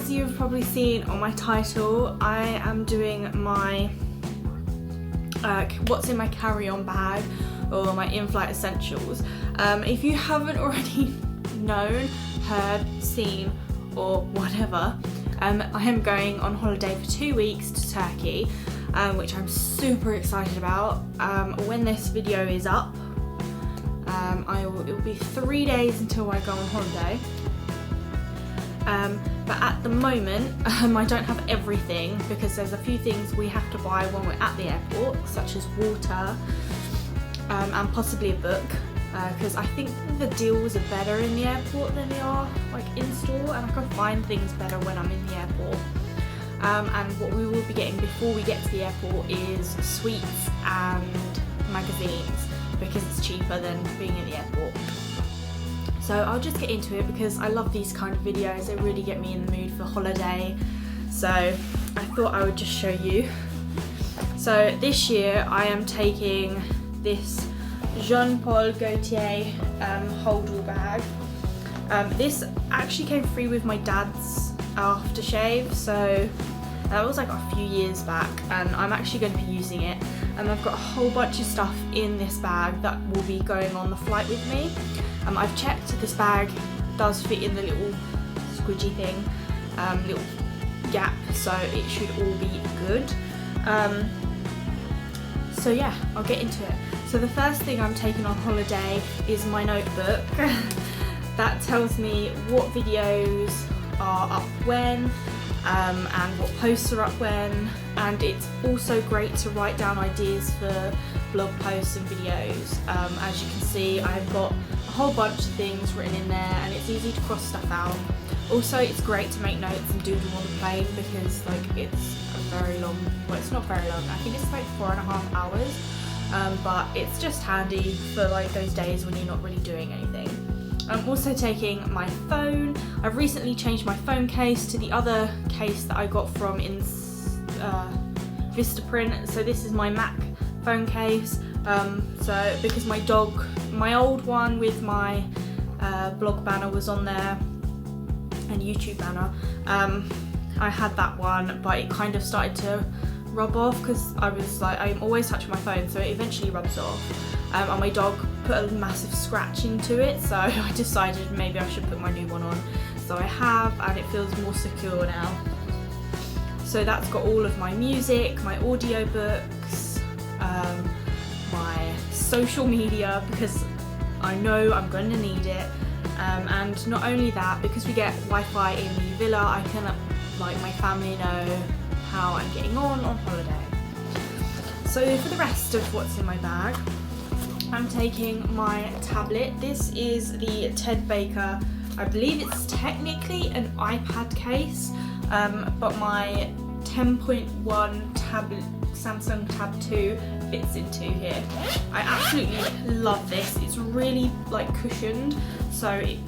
as you've probably seen on my title, I am doing my what's in my carry-on bag, or my in-flight essentials. If you haven't already known, heard, seen, or whatever, I am going on holiday for 2 weeks to Turkey, which I'm super excited about. When this video is up, it will be 3 days until I go on holiday. But at the moment, I don't have everything, because there's a few things we have to buy when we're at the airport, such as water, and possibly a book, because I think the deals are better in the airport than they are like in store, and I can find things better when I'm in the airport. And what we will be getting before we get to the airport is sweets and magazines, because it's cheaper than being in the airport. So I'll just get into it because I love these kind of videos. They really get me in the mood for holiday. So I thought I would just show you. So this year I am taking this Jean Paul Gaultier hold-all bag. This actually came free with my dad's aftershave, so that was like a few years back, and I'm actually going to be using it. And I've got a whole bunch of stuff in this bag that will be going on the flight with me. I've checked this bag does fit in the little squidgy thing, little gap, so it should all be good. So yeah, I'll get into it. So the first thing I'm taking on holiday is my notebook. That tells me what videos are up when, and what posts are up when, and it's also great to write down ideas for blog posts and videos. As you can see, I've got a whole bunch of things written in there, and it's easy to cross stuff out. Also, it's great to make notes and doodle on the plane, because like it's a very long, well, it's not very long, I think it's like 4.5 hours, but it's just handy for like those days when you're not really doing anything. I'm also taking my phone. I've recently changed my phone case to the other case that I got from Vistaprint. So this is my Mac phone case. So because my old one with my blog banner was on there, and YouTube banner, I had that one, but it kind of started to rub off, because I was like, I'm always touching my phone, so it eventually rubs off. And my dog put a massive scratch into it, so I decided maybe I should put my new one on. So I have, and it feels more secure now. So that's got all of my music, my audio books, my social media, because I know I'm going to need it. And not only that, because we get Wi-Fi in the villa, I can let my family know how I'm getting on holiday. So for the rest of what's in my bag, I'm taking my tablet. This is the Ted Baker, I believe it's technically an iPad case, but my 10.1 tablet, Samsung Tab 2 fits into here. I absolutely love this. It's really like cushioned, so it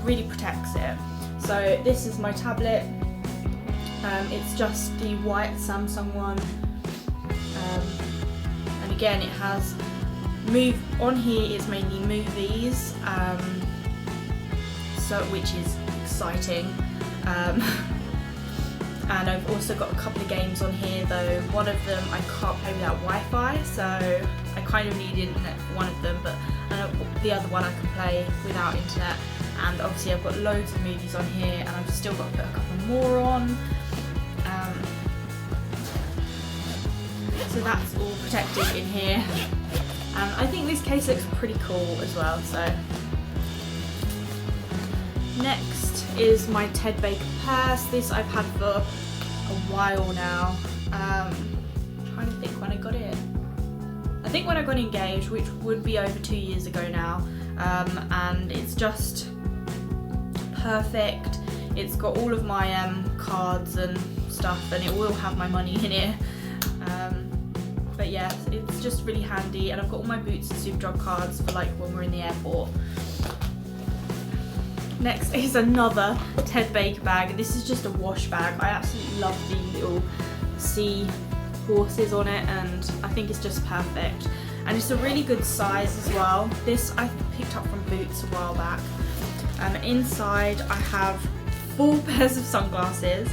really protects it. So this is my tablet. It's just the white Samsung one, and again it has on here is mainly movies, so which is exciting. And I've also got a couple of games on here, though one of them I can't play without Wi-Fi, so I kind of need internet for one of them, but the other one I can play without internet. And obviously I've got loads of movies on here, and I've still got to put a couple more on. So that's all protected in here. And I think this case looks pretty cool as well. So next is my Ted Baker purse. This I've had for a while now. I'm trying to think when I got it. I think when I got engaged, which would be over 2 years ago now. And it's just perfect. It's got all of my cards and stuff, and it will have my money in it. But yeah, it's just really handy, and I've got all my Boots and Superdrug cards for like when we're in the airport. Next is another Ted Baker bag. This is just a wash bag. I absolutely love the little sea horses on it, and I think it's just perfect. And it's a really good size as well. This I picked up from Boots a while back. Inside I have 4 pairs of sunglasses.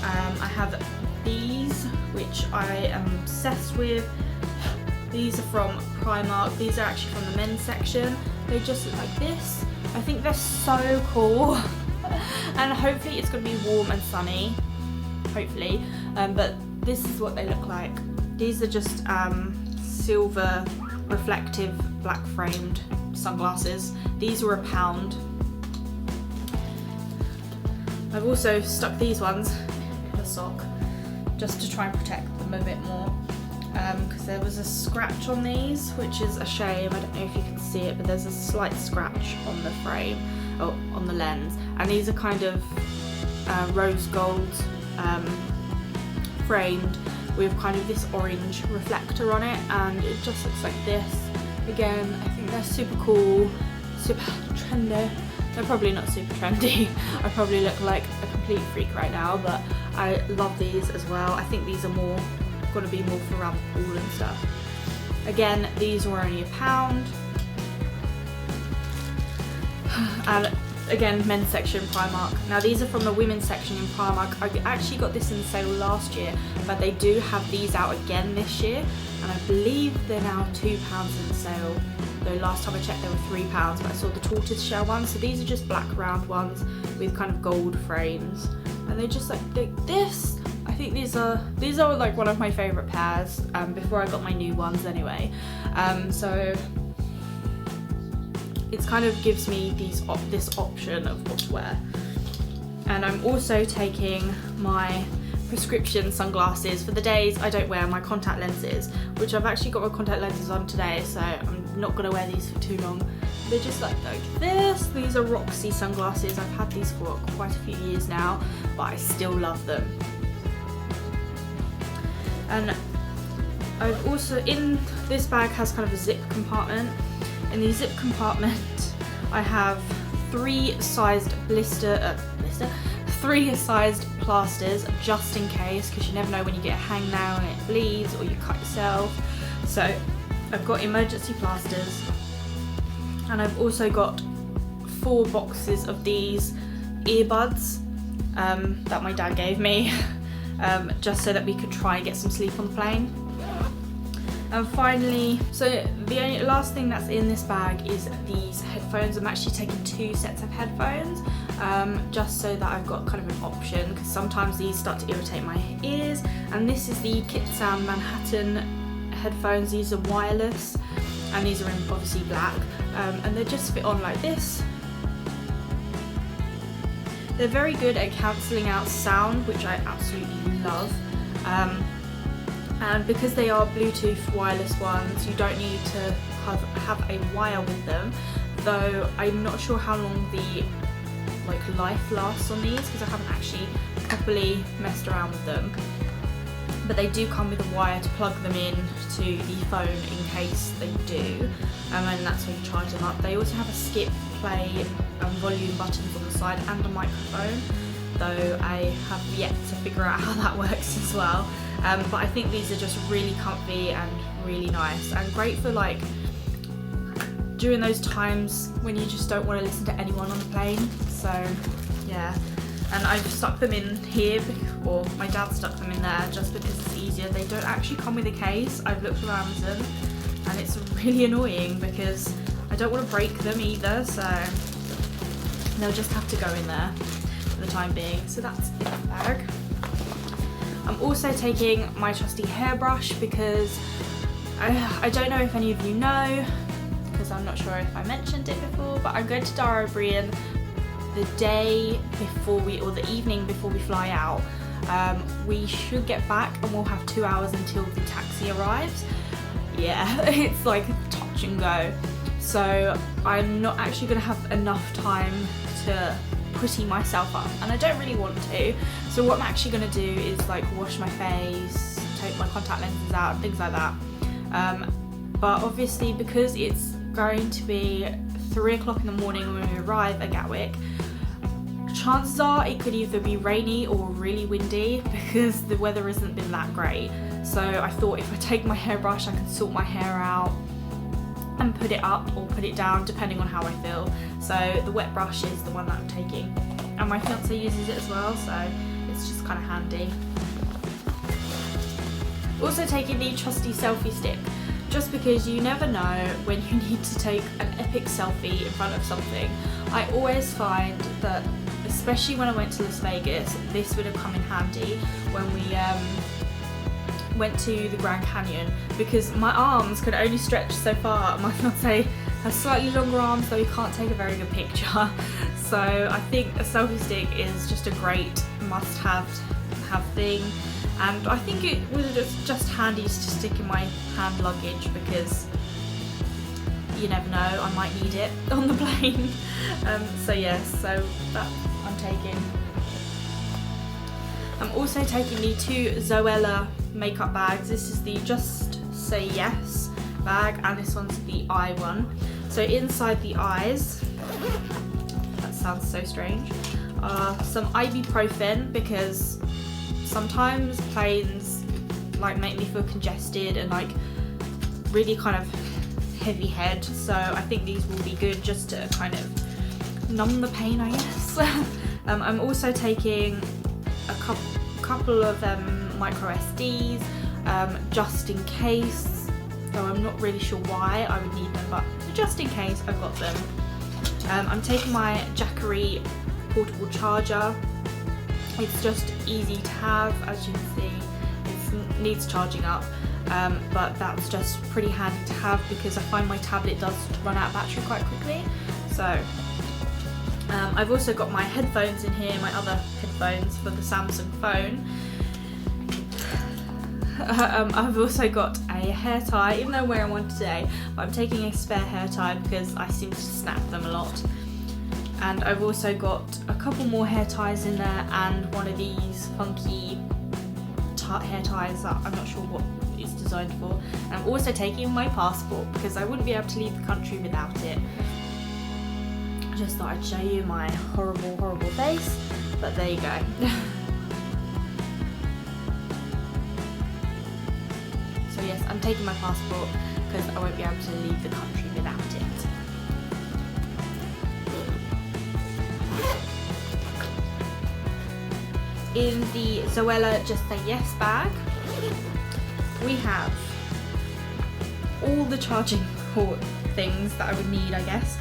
I have these, which I am obsessed with. These are from Primark. These are actually from the men's section. They just look like this. I think they're so cool. And hopefully it's going to be warm and sunny. Hopefully. But this is what they look like. These are just silver reflective black framed sunglasses. These were £1. I've also stuck these ones in a sock just to try and protect them a bit more, because there was a scratch on these, which is a shame. I don't know if you can see it, but there's a slight scratch on the frame, or on the lens, and these are kind of rose gold framed with kind of this orange reflector on it, and it just looks like this. Again, I think they're super cool, super trendy. They're probably not super trendy. I probably look like a complete freak right now, but I love these as well. I think these are more, going to be more for around the pool and stuff. Again, these were only £1. And again, men's section, Primark. Now these are from the women's section in Primark. I actually got this in sale last year, but they do have these out again this year, and I believe they're now £2 in sale. Though last time I checked they were £3, but I saw the tortoise shell ones. So these are just black round ones with kind of gold frames, and they just like this. I think these are like one of my favourite pairs before I got my new ones anyway. So it kind of gives me this option of what to wear. And I'm also taking my prescription sunglasses for the days I don't wear my contact lenses, which I've actually got my contact lenses on today, so I'm not going to wear these for too long. They're just like this. These are Roxy sunglasses. I've had these for quite a few years now, but I still love them. And I've also, in this bag has kind of a zip compartment. In the zip compartment I have 3 sized plasters just in case, because you never know when you get a hangnail and it bleeds or you cut yourself. So I've got emergency plasters, and I've also got 4 boxes of these earbuds that my dad gave me just so that we could try and get some sleep on the plane. And finally, so the only last thing that's in this bag is these headphones. I'm actually taking 2 sets of headphones just so that I've got kind of an option, because sometimes these start to irritate my ears. And this is the Kit Sound Manhattan headphones. These are wireless, and these are in obviously black, and they just fit on like this. They're very good at cancelling out sound, which I absolutely love. And because they are Bluetooth wireless ones, you don't need to have a wire with them, though I'm not sure how long the life lasts on these, because I haven't actually properly messed around with them. But they do come with a wire to plug them in to the phone in case they do, and that's when you charge them up. They also have a skip, play and volume buttons on the side, and a microphone, though I have yet to figure out how that works as well. But I think these are just really comfy and really nice, and great for during those times when you just don't want to listen to anyone on the plane. So yeah, and I've stuck them in here, or my dad stuck them in there just because it's easier. They don't actually come with a case. I've looked on Amazon, and it's really annoying because I don't want to break them either, so they'll just have to go in there for the time being. So that's in the bag. I'm also taking my trusty hairbrush because I don't know if any of you know, because I'm not sure if I mentioned it before, but I'm going to Dar O'Brien the day before or the evening before we fly out. We should get back and we'll have 2 hours until the taxi arrives. Yeah, it's like touch and go. So I'm not actually going to have enough time to pretty myself up, and I don't really want to. So what I'm actually going to do is wash my face, take my contact lenses out, things like that. But obviously, because it's going to be 3 o'clock in the morning when we arrive at Gatwick, chances are it could either be rainy or really windy because the weather hasn't been that great. So I thought if I take my hairbrush, I can sort my hair out and put it up or put it down depending on how I feel. So the wet brush is the one that I'm taking. And and my fiance uses it as well, so it's just kind of handy. Also taking the trusty selfie stick, just because you never know when you need to take an epic selfie in front of something. I always find that, especially when I went to Las Vegas, this would have come in handy when we went to the Grand Canyon, because my arms could only stretch so far. My fiance has slightly longer arms, though he can't take a very good picture. So I think a selfie stick is just a great must-have thing, and I think it was just handy to stick in my hand luggage, because you never know, I might need it on the plane. So yes, so that I'm taking. I'm also taking the 2 Zoella makeup bags. This is the Just Say Yes bag, and this one's the eye one. So inside the eyes, that sounds so strange, some ibuprofen, because sometimes planes like make me feel congested and like really kind of heavy head, so I think these will be good just to kind of numb the pain, I guess. I'm also taking a couple of micro SDs, just in case, though I'm not really sure why I would need them, but just in case, I've got them. I'm taking my Jackery portable charger. It's just easy to have, as you can see. It needs charging up, but that's just pretty handy to have, because I find my tablet does run out of battery quite quickly. So I've also got my headphones in here, my other headphones for the Samsung phone. I've also got a hair tie, even though I'm wearing one today, but I'm taking a spare hair tie because I seem to snap them a lot. And I've also got a couple more hair ties in there, and one of these funky hair ties that I'm not sure what it's designed for. And I'm also taking my passport, because I wouldn't be able to leave the country without it. I just thought I'd show you my horrible, horrible face, but there you go. So yes, I'm taking my passport because I won't be able to leave the country without it. In the Zoella Just Say Yes bag, we have all the charging port things that I would need, I guess.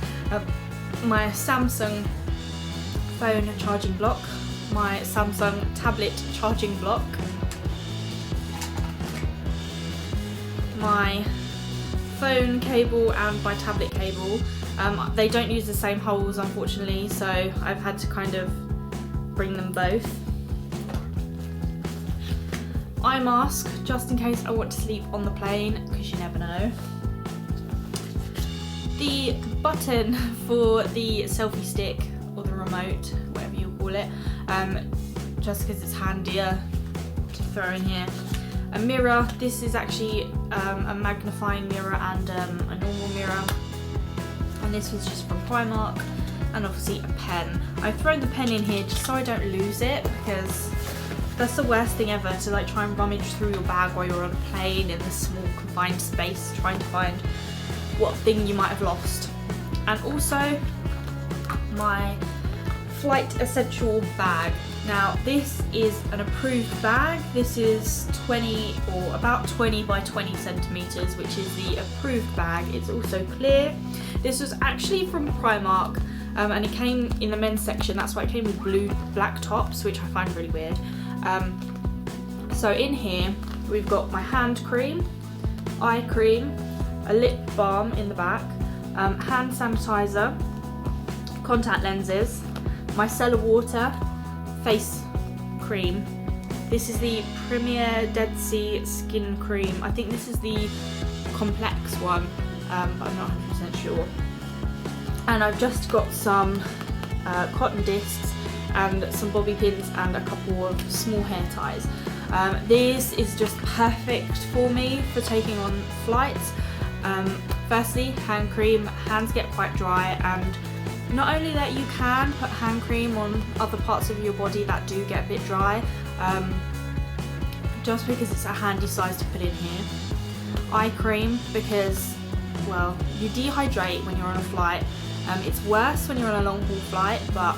My Samsung phone charging block, my Samsung tablet charging block, my phone cable and my tablet cable. They don't use the same holes, unfortunately, so I've had to kind of bring them both. Eye mask, just in case I want to sleep on the plane, because you never know. The button for the selfie stick, or the remote, whatever you call it, just because it's handier to throw in here. A mirror, this is actually a magnifying mirror and a normal mirror, and this was just from Primark. And obviously a pen. I've thrown the pen in here just so I don't lose it, because that's the worst thing ever, to like try and rummage through your bag while you're on a plane in this small confined space trying to find what thing you might have lost. And also my flight essential bag. Now this is an approved bag. This is 20 or about 20 by 20 centimeters, which is the approved bag. It's also clear. This was actually from Primark, and it came in the men's section. That's why it came with black tops, which I find really weird. So in here we've got my hand cream, eye cream, a lip balm in the back, hand sanitizer, contact lenses, micellar water, face cream. This is the Premier Dead Sea Skin Cream. I think this is the complex one, but I'm not 100% sure. And I've just got some cotton discs and some bobby pins and a couple of small hair ties. This is just perfect for me for taking on flights. Firstly, hand cream. Hands get quite dry, and not only that, you can put hand cream on other parts of your body that do get a bit dry, just because it's a handy size to put in here. Eye cream, because, well, you dehydrate when you're on a flight. It's worse when you're on a long haul flight, but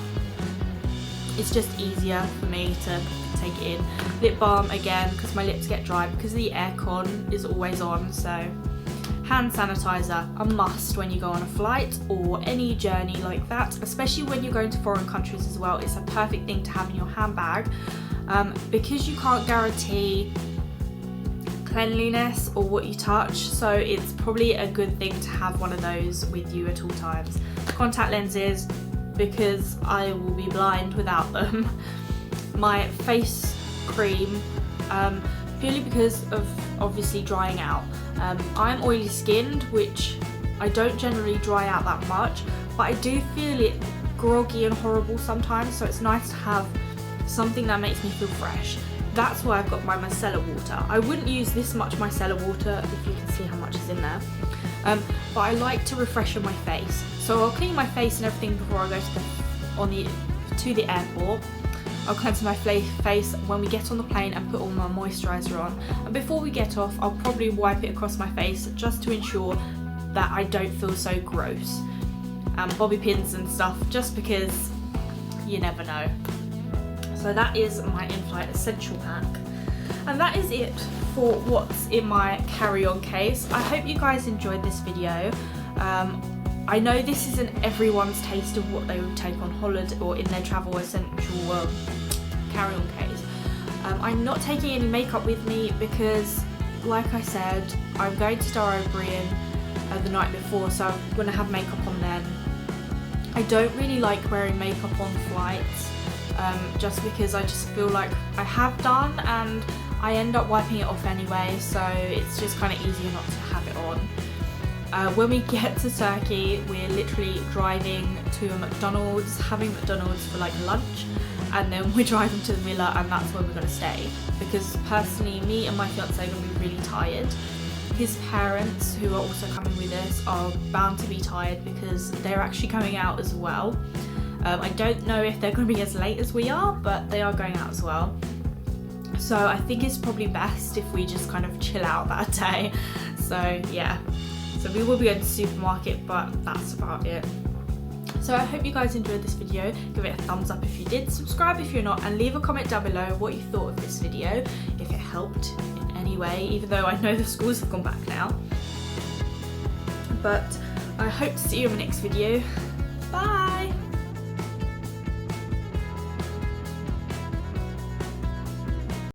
it's just easier for me to take it in. Lip balm again, because my lips get dry because the aircon is always on. So hand sanitizer, a must when you go on a flight or any journey like that, especially when you're going to foreign countries as well. It's a perfect thing to have in your handbag, because you can't guarantee cleanliness or what you touch, so it's probably a good thing to have one of those with you at all times. Contact lenses, because I will be blind without them. My face cream, purely because of obviously drying out. I'm oily skinned, which I don't generally dry out that much, but I do feel it groggy and horrible sometimes, so it's nice to have something that makes me feel fresh. That's why I've got my micellar water. I wouldn't use this much micellar water, if you can see how much is in there, but I like to refreshen my face. So I'll clean my face and everything before I go to the airport. I'll cleanse my face when we get on the plane and put all my moisturiser on. And before we get off, I'll probably wipe it across my face just to ensure that I don't feel so gross. Bobby pins and stuff, just because you never know. So that is my in-flight essential pack. And that is it for what's in my carry-on case. I hope you guys enjoyed this video. I know this isn't everyone's taste of what they would take on holiday or in their travel essential carry-on case. I'm not taking any makeup with me because, like I said, I'm going to Star O'Brien the night before, so I'm going to have makeup on then. I don't really like wearing makeup on flights, just because I just feel like I have done and I end up wiping it off anyway, so it's just kind of easier not to have it on. When we get to Turkey, we're literally driving to a McDonald's, having McDonald's for like lunch, and then we're driving to the villa, and that's where we're going to stay, because personally me and my fiance are going to be really tired. His parents, who are also coming with us, are bound to be tired because they're actually coming out as well. I don't know if they're going to be as late as we are, but they are going out as well. So I think it's probably best if we just kind of chill out that day. So yeah, so we will be going to the supermarket, but that's about it. So I hope you guys enjoyed this video. Give it a thumbs up if you did, subscribe if you're not, and leave a comment down below what you thought of this video, if it helped in any way, even though I know the schools have gone back now. But I hope to see you in the next video. Bye!